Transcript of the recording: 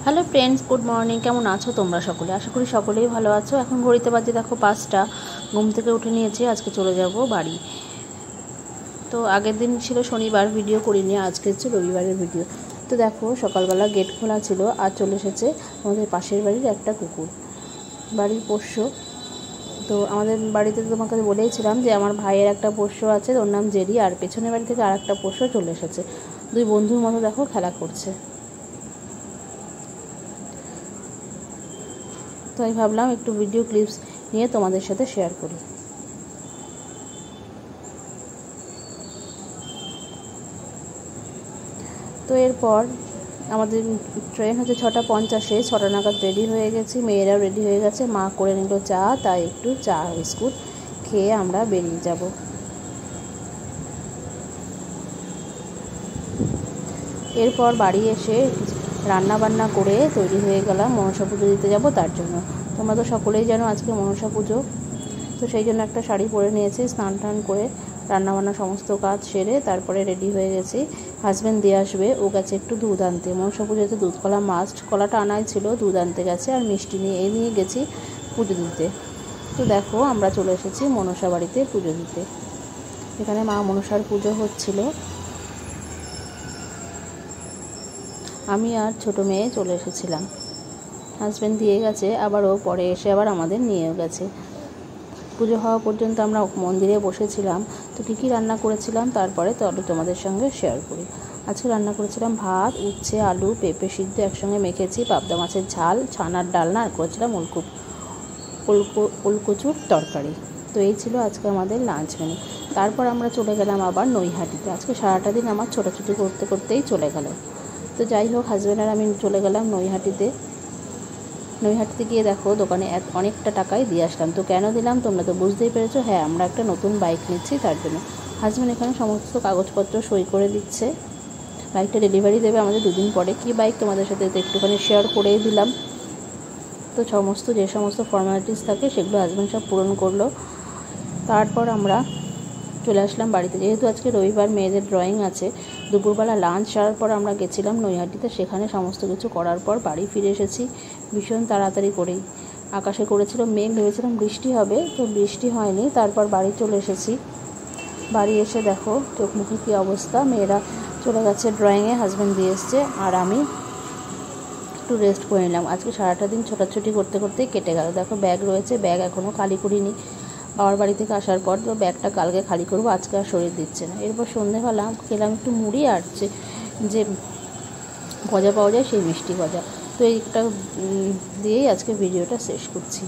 Hello friends, good morning. কেমন আছো তোমরা সকলে? আশা করি সকলেই ভালো আছো। এখন ঘড়িতে বাজে দেখো 5টা। ঘুম থেকে উঠে নিয়েছি, আজকে চলে যাব বাড়ি। তো আগের দিন ছিল শনিবার, ভিডিও করিনি, আজকে হচ্ছে রবিবারের ভিডিও। তো দেখো সকালবেলা গেট খোলা ছিল আর চলে এসেছে আমাদের পাশের বাড়ির একটা কুকুর, বাড়ির পোষ্য। তো আমাদের বাড়িতে তো তোমাকে বলেইছিলাম যে আমার ভাইয়ের একটা পোষ্য আছে, ওর নাম জেরি, আর পেছনের বাড়ি থেকে আর একটা পোষ্য চলে এসেছে। দুই বন্ধুর মতো দেখো খেলা করছে। তো আমি ভাবলাম একটু ভিডিও ক্লিপস নিয়ে তোমাদের সাথে শেয়ার করি। তো এরপর আমাদের ট্রেন হচ্ছে 6:50, 6টা নাগাদ রেডি হয়ে গেছি, মেয়েরাও রেডি হয়ে গেছে। মা করে নিল চা, তাই একটু চা বিস্কুট খেয়ে আমরা বেরিয়ে যাব। এরপর বাড়ি এসে রান্না বান্না করে তৈরি হয়ে গেলাম মনসা পুজো দিতে যাব তার জন্য। তোমরা তো সকলেই জানো আজকে মনসা পুজো। তো সেই জন্য একটা শাড়ি পরে নিয়েছি, স্নান টান করে রান্নাবান্না সমস্ত কাজ সেরে তারপরে রেডি হয়ে গেছি। হাজব্যান্ড দিয়ে আসবে, ও গেছে একটু দুধ আনতে। মনসা পুজোতে দুধ কলা মাস্ট, কলাটা আনাই ছিল, দুধ আনতে গেছে আর মিষ্টি নিয়ে গেছি পুজো দিতে। তো দেখো আমরা চলে এসেছি মনসা বাড়িতে পুজো দিতে। এখানে মা মনসার পুজো হচ্ছিল। আমি আর ছোটো মেয়ে চলে এসেছিলাম, হাজব্যান্ড দিয়ে গেছে, আবার ও পরে এসে আবার আমাদের নিয়েও গেছে। পুজো হওয়া পর্যন্ত আমরা মন্দিরে বসেছিলাম। তো কী রান্না করেছিলাম তারপরে তোমাদের সঙ্গে শেয়ার করি। আজকে রান্না করেছিলাম ভাত, উচ্ছে, আলু, পেঁপে সিদ্ধ একসঙ্গে মেখেছি, পাবদা মাছের ঝাল, ছানার ডালনা, আর করেছিলাম ওলকচুর তরকারি। তো এই ছিল আজকে আমাদের লাঞ্চ মেনু। তারপর আমরা চলে গেলাম আবার নৈহাটিতে। আজকে সারাটা দিন আমার ছোটাছুটি করতে করতেই চলে গেল। তো যাই হোক, হাজব্যান্ড আর আমি চলে গেলাম নৈহাটিতে গিয়ে দেখো দোকানে অনেকটা টাকাই দিয়ে আসলাম। তো কেন দিলাম তোমরা তো বুঝতেই পেরেছো। হ্যাঁ, আমরা একটা নতুন বাইক নিচ্ছি তার জন্য। হাজব্যান্ড এখানে সমস্ত কাগজপত্র সই করে দিচ্ছে। বাইকটা ডেলিভারি দেবে আমাদের 2 দিন পরে। কী বাইক তোমাদের সাথে তো একটুখানি শেয়ার করেই দিলাম। তো যে সমস্ত ফর্মালিটিস থাকে সেগুলো হাজব্যান্ড সব পূরণ করলো। তারপর আমরা চলে আসলাম বাড়িতে। যেহেতু আজকে রবিবার, মেয়েদের ড্রয়িং আছে। দুপুরবেলা লাঞ্চ সারার পর আমরা গেছিলাম নৈহাটিতে। সেখানে সমস্ত কিছু করার পর বাড়ি ফিরে এসেছি ভীষণ তাড়াতাড়ি করেই। আকাশে করেছিল মেঘ, ভেবেছিলাম বৃষ্টি হবে, তো বৃষ্টি হয়নি। তারপর বাড়ি চলে এসেছি। বাড়ি এসে দেখো চোখ মুখে কী অবস্থা। মেয়েরা চলে গেছে ড্রয়িংয়ে, হাজব্যান্ড দিয়ে এসছে, আর আমি একটু রেস্ট করে নিলাম। আজকে সারাটা দিন ছোটাছুটি করতে করতেই কেটে গেল। দেখো ব্যাগ রয়েছে, ব্যাগ এখনও খালি করিনি। বাবার বাড়ি থেকে আসার পর তো ব্যাগটা কালকে খালি করবো, আজকে আর শরীর দিচ্ছে না। এরপর সন্ধ্যেবেলা খেলাম একটু মুড়ি আর যে গজা পাওয়া যায় সেই মিষ্টি গজা। তো এইটা দিয়েই আজকে ভিডিওটা শেষ করছি।